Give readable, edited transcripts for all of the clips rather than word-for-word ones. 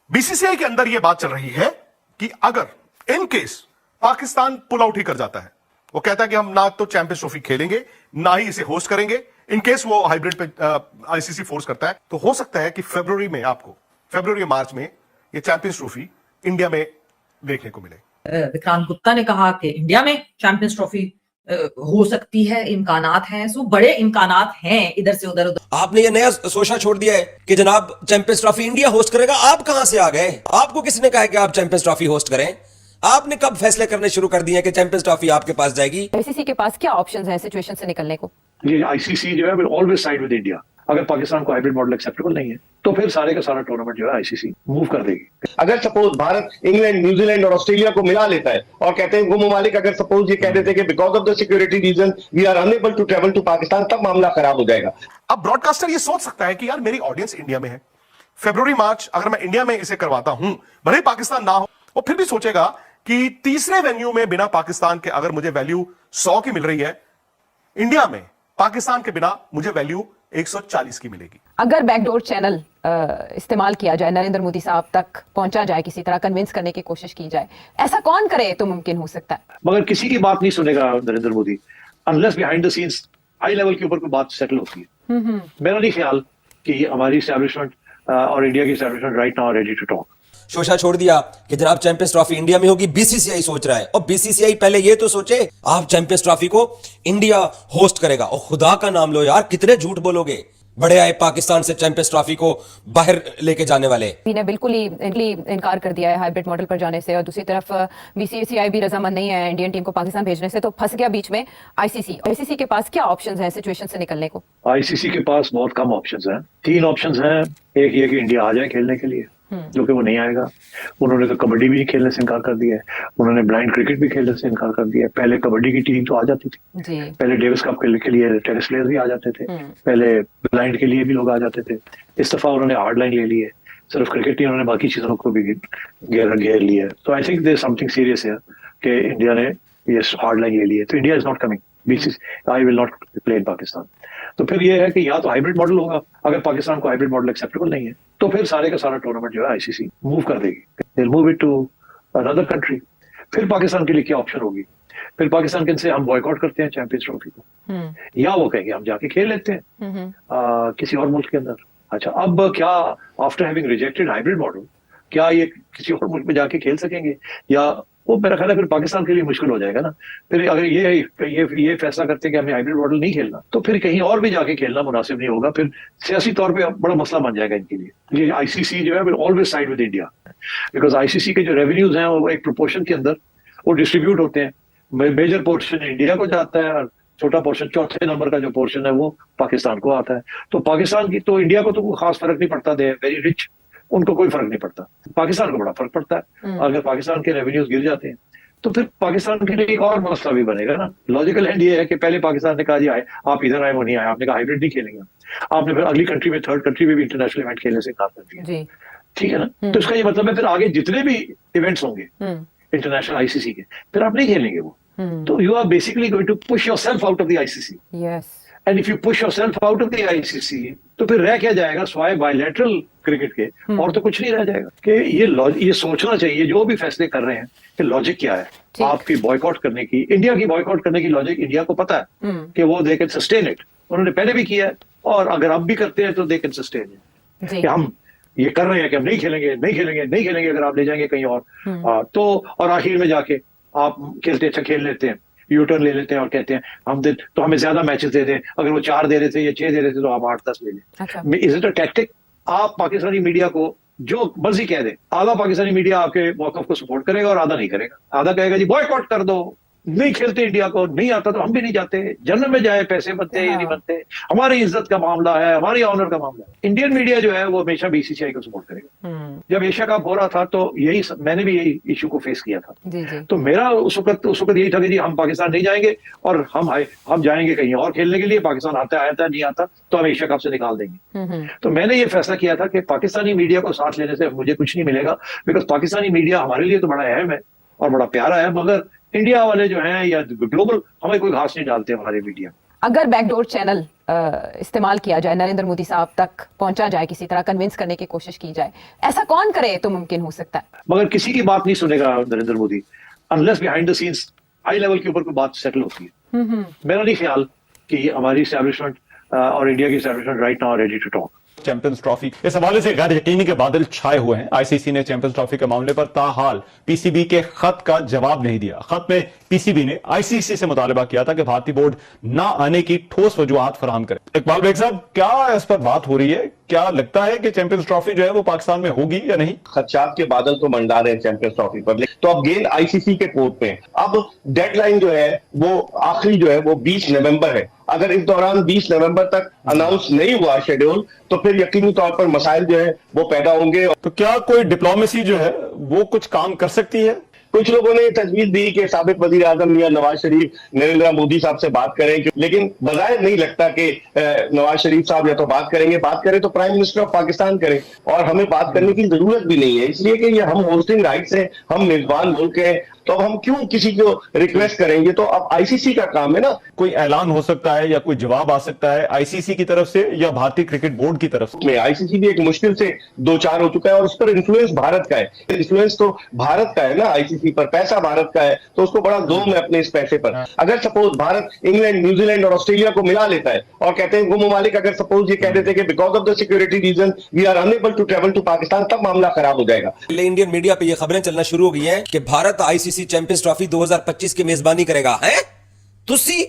BCCI के अंदर यह बात चल रही है कि अगर in case Pakistan pull out ही कर जाता है, वो कहता है कि हम ना तो चैंपियंस ट्रॉफी खेलेंगे ना ही इसे होस्ट करेंगे, इन केस वो हाइब्रिड पे आईसीसी फोर्स करता है, तो हो सकता है कि फरवरी मार्च में ये चैंपियंस ट्रॉफी इंडिया में देखने को मिले। विक्रांत गुप्ता ने कहा कि इंडिया में चैंपियंस ट्रॉफी हो सकती है, इम्कानात हैं, सो बड़े इम्कानात हैं इधर से उधर। आपने ये नया सोचा छोड़ दिया है कि जनाब चैंपियंस ट्रॉफी इंडिया होस्ट करेगा। आप कहां से आ गए? आपको किसने कहा कि आप चैंपियंस ट्रॉफी होस्ट करें? आपने कब फैसले करने शुरू कर दिए कि चैंपियंस ट्रॉफी आपके पास जाएगी? आईसीसी के पास क्या ऑप्शंस हैं सिचुएशन से निकलने को? ये आईसीसी जो है will always side with India. अगर पाकिस्तान को हाइब्रिड मॉडल एक्सेप्टेबल नहीं है तो फिर सारे का सारा टूर्नामेंट जो है आईसीसी मूव कर देगी। अगर सपोज भारत इंग्लैंड, न्यूजीलैंड और ऑस्ट्रेलिया को मिला लेता है और कहते हैं वो ममालिक अगर सपोज ये कह देते हैं कि because of the security reason we are unable to travel to Pakistan, तब मामला खराब हो जाएगा। अब ब्रॉडकास्टर ये सोच सकता है कि यार मेरी ऑडियंस इंडिया में है, फरवरी मार्च अगर मैं इंडिया में इसे करवाता हूं, भले ही पाकिस्तान ना हो, वो फिर भी सोचेगा कि तीसरे वेन्यू में बिना पाकिस्तान के अगर मुझे वैल्यू 100 की मिल रही है, इंडिया में पाकिस्तान के बिना मुझे वैल्यू 140 की मिलेगी। अगर बैकडोर चैनल इस्तेमाल किया जाए, नरेंद्र मोदी साहब तक पहुंचा जाए, किसी तरह कन्विंस करने की कोशिश की जाए, ऐसा कौन करे तो मुमकिन हो सकता है? मगर किसी की बात नहीं सुनेगा Narendra Modi unless behind the scenes high level के ऊपर कोई बात सेटल होती है। मेरा नहीं ख्याल कि हमारी एस्टैब्लिशमेंट और इंडिया की establishment right now ready to talk. शोशा छोड़ दिया कि जनाब चैंपियंस ट्रॉफी इंडिया में होगी, बीसीसीआई सोच रहा है। और बीसीसीआई पहले ये तो सोचे आप चैंपियंस ट्रॉफी को इंडिया होस्ट करेगा। और खुदा का नाम लो यार, कितने झूठ बोलोगे। बड़े आए पाकिस्तान से चैंपियंस ट्रॉफी को बाहर लेके जाने वाले। ने बिल्कुल ही इनकार कर दिया है हाइब्रिड मॉडल पर जाने से, और दूसरी तरफ बीसीसीआई भी रजामंद नहीं है इंडियन टीम को पाकिस्तान भेजने से, तो फंस गया बीच में आईसीसी के पास क्या ऑप्शंस हैं सिचुएशन से निकलने को? आईसीसी के पास बहुत कम ऑप्शंस हैं। 3 ऑप्शंस हैं। एक ये कि इंडिया आ जाए खेलने के लिए, जो कि वो नहीं आएगा। उन्होंने तो कबड्डी भी खेलने से इनकार कर दिया है, उन्होंने ब्लाइंड क्रिकेट भी खेलने से इनकार कर दिया है। पहले कबड्डी की टीम तो आ जाती थी, पहले डेविस कप के लिए टेनिस प्लेयर भी आ जाते थे, पहले ब्लाइंड के लिए भी लोग आ जाते थे। इस दफा उन्होंने हार्ड लाइन ले ली है, सिर्फ क्रिकेट नहीं, उन्होंने बाकी चीजों को भी घेर लिया है। तो I think there something serious है कि इंडिया ने ये हार्ड लाइन ले ली है, तो India is not coming. BCCI will not play in Pakistan. तो फिर ये है कि या तो हाइब्रिड मॉडल होगा, अगर पाकिस्तान को हाइब्रिड मॉडल एक्सेप्टेबल नहीं है तो फिर सारे का सारा टूर्नामेंट जो है आईसीसी मूव कर देगी, they will move it to another country. फिर पाकिस्तान के लिए क्या ऑप्शन होगी? फिर पाकिस्तान के से हम बॉयकॉट करते हैं चैंपियंस ट्रॉफी को, या वो कहेंगे हम जाके खेल लेते हैं किसी और मुल्क के अंदर। अच्छा, अब क्या after having rejected hybrid model क्या ये किसी और मुल्क में जाके खेल सकेंगे? या वो मेरा ख्याल है फिर पाकिस्तान के लिए मुश्किल हो जाएगा ना। फिर अगर ये फैसला करते हैं कि हमें हाइब्रिड मॉडल नहीं खेलना, तो फिर कहीं और भी जाके खेलना मुनासिब नहीं होगा। फिर सियासी तौर पे बड़ा मसला बन जाएगा इनके लिए। ये आईसीसी जो है will always side with India, because ICC के जो रेवेन्यूज हैं वो एक प्रोपोर्शन के अंदर वो डिस्ट्रीब्यूट होते हैं। मेजर पोर्शन इंडिया को जाता है और छोटा पोर्शन, चौथे नंबर का जो पोर्शन है वो पाकिस्तान को आता है। तो पाकिस्तान की तो इंडिया को तो कोई खास फर्क नहीं पड़ता, दे वेरी रिच, उनको कोई फर्क नहीं पड़ता। पाकिस्तान को बड़ा फर्क पड़ता है। अगर पाकिस्तान के रेवेन्यूज गिर जाते हैं तो फिर पाकिस्तान के लिए एक और मसला भी बनेगा ना। लॉजिकल एंड ये है कि पहले पाकिस्तान ने कहा जी आए, आप इधर आए, वो नहीं आए, आपने कहा हाइब्रिड नहीं खेलेंगे, आपने फिर अगली कंट्री में, थर्ड कंट्री में भी इंटरनेशनल इवेंट खेलने से इनकार कर दिया, ठीक है ना। तो इसका ये मतलब है फिर आगे जितने भी इवेंट्स होंगे इंटरनेशनल आईसीसी के, फिर आप नहीं खेलेंगे वो। तो you are basically going to push yourself out of the ICC. And if you push yourself out of the ICC, तो फिर रह क्या जाएगा स्वाय बायलैटरल क्रिकेट के, और तो कुछ नहीं रह जाएगा। कि ये सोचना चाहिए जो भी फैसले कर रहे हैं कि लॉजिक क्या है आपकी बॉयकॉट करने की, इंडिया की बॉयकॉट करने की लॉजिक इंडिया को पता है कि वो दे कैन सस्टेन इट। उन्होंने पहले भी किया है और अगर अब भी करते हैं तो दे कैन सस्टेन इट। कि हम ये कर रहे हैं कि हम नहीं खेलेंगे अगर आप ले जाएंगे कहीं और तो, और आखिर में जाके आप खेलते अच्छा खेल लेते हैं, यू टर्न ले लेते हैं और कहते हैं तो हमें ज्यादा मैचेस दे दें, अगर वो 4 दे रहे थे या 6 दे रहे थे तो आप 8-10 ले लें। Is it a tactic? आप पाकिस्तानी मीडिया को जो मर्जी कह दे, आधा पाकिस्तानी मीडिया आपके मौकफ को सपोर्ट करेगा और आधा नहीं करेगा। आधा कहेगा जी बॉयकॉट कर दो, नहीं खेलते, इंडिया को नहीं आता तो हम भी नहीं जाते, जन्नत में जाए, पैसे बनते हैं नहीं बनते, हमारी इज्जत का मामला है, हमारी ऑनर का मामला है। इंडियन मीडिया जो है वो हमेशा बीसीसीआई को सपोर्ट करेगा। जब एशिया कप हो रहा था तो मैंने भी यही इशू को फेस किया था। तो मेरा उस वक्त यही था कि जी हम पाकिस्तान नहीं जाएंगे और हम जाएंगे कहीं और खेलने के लिए। पाकिस्तान आया था नहीं आता तो हम एशिया कप से निकाल देंगे। तो मैंने ये फैसला किया था कि पाकिस्तानी मीडिया को साथ लेने से मुझे कुछ नहीं मिलेगा, बिकॉज पाकिस्तानी मीडिया हमारे लिए तो बड़ा अहम है और बड़ा प्यारा है, मगर इंडिया वाले जो हैं या ग्लोबल हमें कोई घास नहीं डालते हमारे मीडिया। अगर बैकडोर चैनल इस्तेमाल किया जाए, नरेंद्र मोदी साहब तक पहुंचा जाए, किसी तरह कन्विंस करने की कोशिश की जाए, ऐसा कौन करे तो मुमकिन हो सकता है? मगर किसी की बात नहीं सुनेगा Narendra Modi unless behind the scenes high level के ऊपर कोई बात सेटल होती है। मेरा नहीं ख्याल कि हमारी एस्टैब्लिशमेंट और इंडिया की establishment right now ready to talk. Champions trophy इस हवाले से गैर यकीनी के बादल छाए हुए हैं। आईसीसी ने चैंपियंस ट्रॉफी के मामले पर ताहाल पीसीबी के खत का जवाब नहीं दिया। खत में पीसीबी ने आईसीसी से मुतालबा किया था कि भारतीय बोर्ड ना आने की ठोस वजूहात फराहम करे। इकबाल बेग साहब, क्या इस पर बात हो रही है? क्या लगता है कि चैंपियंस ट्रॉफी जो है वो पाकिस्तान में होगी या नहीं? खदशात के बादल तो मंडा रहे हैं चैंपियंस ट्रॉफी पर, तो अब गेंद आईसीसी के कोर्ट में। अब डेडलाइन जो है वो आखिरी जो है वो 20 नवंबर है। अगर इस दौरान 20 नवंबर तक अनाउंस नहीं हुआ शेड्यूल तो फिर यकीनी तौर पर मसाइल जो है वो पैदा होंगे। तो क्या कोई डिप्लोमेसी जो है वो कुछ काम कर सकती है? कुछ लोगों ने तजवीज दी कि साबिक वजीर आजम मियां नवाज शरीफ नरेंद्र मोदी साहब से बात करें, लेकिन बजाय नहीं लगता कि नवाज शरीफ साहब या तो बात करेंगे, बात करें तो प्राइम मिनिस्टर ऑफ पाकिस्तान करें, और हमें बात करने की जरूरत भी नहीं है, इसलिए कि ये हम होस्टिंग राइट्स हैं, हम मेजबान मुल्क हैं, तो अब हम क्यों किसी को रिक्वेस्ट करेंगे? तो अब आईसीसी का काम है ना। कोई ऐलान हो सकता है या कोई जवाब आ सकता है आईसीसी की तरफ से या भारतीय क्रिकेट बोर्ड की तरफ से? में आईसीसी भी एक मुश्किल से दो चार हो चुका है और उस पर इन्फ्लुएंस भारत का है। इन्फ्लुएंस तो भारत का है ना आईसीसी पर, पैसा भारत का है, तो उसको बड़ा जोम है अपने इस पैसे पर। अगर सपोज भारत इंग्लैंड, न्यूजीलैंड और ऑस्ट्रेलिया को मिला लेता है और कहते हैं वो ममालिक अगर सपोज ये कह देते हैं कि because of the security reason we are unable to travel to Pakistan, तब मामला खराब हो जाएगा। इंडियन मीडिया पे ये खबरें चलना शुरू हो गई हैं कि भारत आईसीसी चैंपियंस ट्रॉफी 2025 की मेजबानी करेगा। हैं तुसी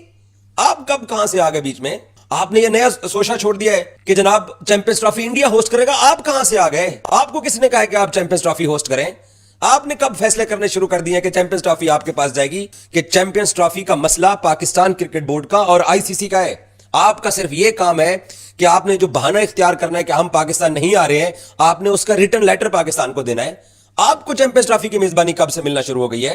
आप कब कहां से आ गए बीच में? आपने ये नया सोचा छोड़ दिया है कि जनाब चैंपियंस ट्रॉफी इंडिया होस्ट करेगा। आप कहां से आ गए? आपको किसने कहा है कि आप चैंपियंस ट्रॉफी होस्ट करें? आपने कब फैसले करने शुरू कर दिए कि चैंपियंस ट्रॉफी आपके पास जाएगी? कि चैंपियंस ट्रॉफी का मसला पाकिस्तान क्रिकेट बोर्ड का और आईसीसी का है। आपका सिर्फ यह काम है कि आपने जो बहाना इख्तियार करना है कि हम पाकिस्तान नहीं आ रहे हैं, आपने उसका रिटर्न लेटर पाकिस्तान को देना है। आपको चैंपियंस ट्रॉफी की मेजबानी कब से मिलना शुरू हो गई है?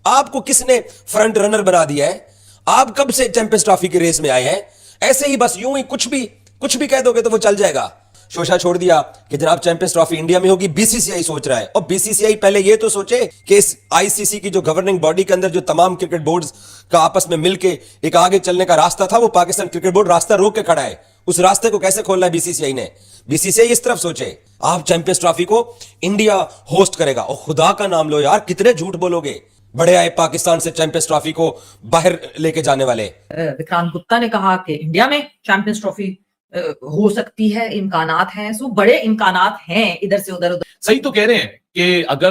आपको किसने फ्रंट रनर बना दिया है? आप कब से चैंपियंस ट्रॉफी की रेस में आए हैं? ऐसे ही बस यूं ही कुछ भी कह दोगे तो वो चल जाएगा। शोशा छोड़ दिया कि जनाब चैंपियंस ट्रॉफी इंडिया में होगी, बीसीसीआई सोच रहा है। और बीसीसीआई पहले ये तो सोचे कि इस आईसीसी की जो गवर्निंग बॉडी के अंदर जो तमाम क्रिकेट बोर्ड्स का आपस में मिलके एक आगे चलने का रास्ता था, वो पाकिस्तान क्रिकेट बोर्ड रास्ता रोक के खड़ा है। उस रास्ते को कैसे खोलना है बीसीसीआई ने? बीसीसीआई इस तरफ सोचे आप चैंपियंस ट्रॉफी को इंडिया होस्ट करेगा। और खुदा का नाम लो यार, कितने झूठ बोलोगे? बड़े आए पाकिस्तान से चैंपियंस ट्रॉफी को बाहर लेके जाने वाले। विक्रांत गुप्ता ने कहा कि इंडिया में चैंपियंस ट्रॉफी हो सकती है, इम्कानात हैं, सो बड़े इम्कानात हैं इधर से उधर। सही तो कह रहे हैं कि अगर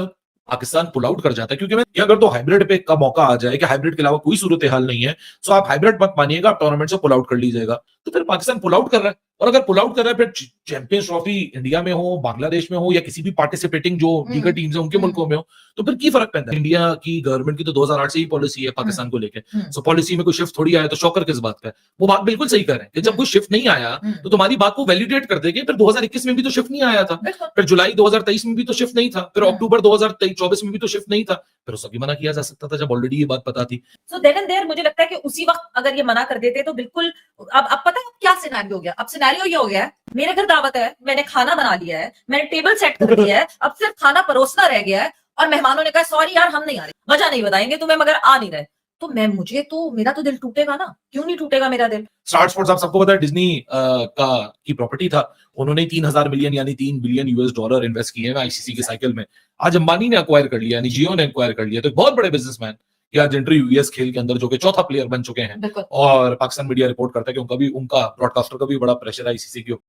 पाकिस्तान पुल आउट कर जाता है, क्योंकि ये अगर तो हाइब्रिड पे का मौका आ जाए कि हाइब्रिड के अलावा कोई सूरत हाल नहीं है, तो आप हाइब्रिड मत मानिएगा, आप टूर्नामेंट से पुल आउट कर लीजिएगा। तो फिर पाकिस्तान पुल आउट कर रहा है, और अगर पुल आउट कर रहा है फिर चैंपियंस ट्रॉफी इंडिया में हो, बांग्लादेश में हो, या किसी भी पार्टिसिपेटिंग जो दीगर टीम्स है उनके मुल्कों में हो, तो फिर की फर्क पैदा है? इंडिया की गवर्नमेंट की तो 2008 से ही पॉलिसी है पाकिस्तान को लेकर, सो पॉलिसी में कोई शिफ्ट थोड़ी आया तो शौकर किस बात का है? वो बात बिल्कुल सही कर रहे हैं कि जब कोई शिफ्ट नहीं आया तो तुम्हारी बात को वैलिडेट कर देंगे। फिर 2021 में भी तो शिफ्ट नहीं आया था, फिर जुलाई 2023 में भी तो शिफ्ट नहीं था, फिर अक्टूबर 2024 में भी तो शिफ्ट नहीं था, फिर उस भी मना किया जा सकता था जब ऑलरेडी ये बात पता थी। सो देन एंड देयर मुझे लगता है कि उसी वक्त अगर ये मना कर देते तो बिल्कुल। अब पता है क्या सिनेरियो हो गया? अब सिनेरियो ये हो गया है, मेरे घर दावत है, मैंने खाना बना लिया है, मैंने टेबल सेट कर दिया है, अब सिर्फ खाना परोसना रह गया है, और मेहमानों ने कहा सॉरी यार हम नहीं आ रहे, वजह नहीं बताएंगे तुम्हें मगर आ नहीं रहे, तो मेरा तो दिल टूटेगा ना। क्यों नहीं टूटेगा मेरा दिल? स्टार स्पोर्ट्स आप सबको पता है डिज्नी की प्रॉपर्टी था, उन्होंने 3000 मिलियन यानी $3 बिलियन इन्वेस्ट किए हैं आईसीसी के साइकिल में। आज अंबानी ने अक्वायर कर लिया, यानी जियो ने अक्वायर कर लिया, तो एक बहुत बड़े बिजनेसमैन की आज एंट्री हुई है इस खेल के अंदर, जो कि चौथा प्लेयर बन चुके हैं। और पाकिस्तान मीडिया रिपोर्ट करता है कि उनका ब्रॉडकास्टर का भी बड़ा प्रेशर है आईसीसी के ऊपर।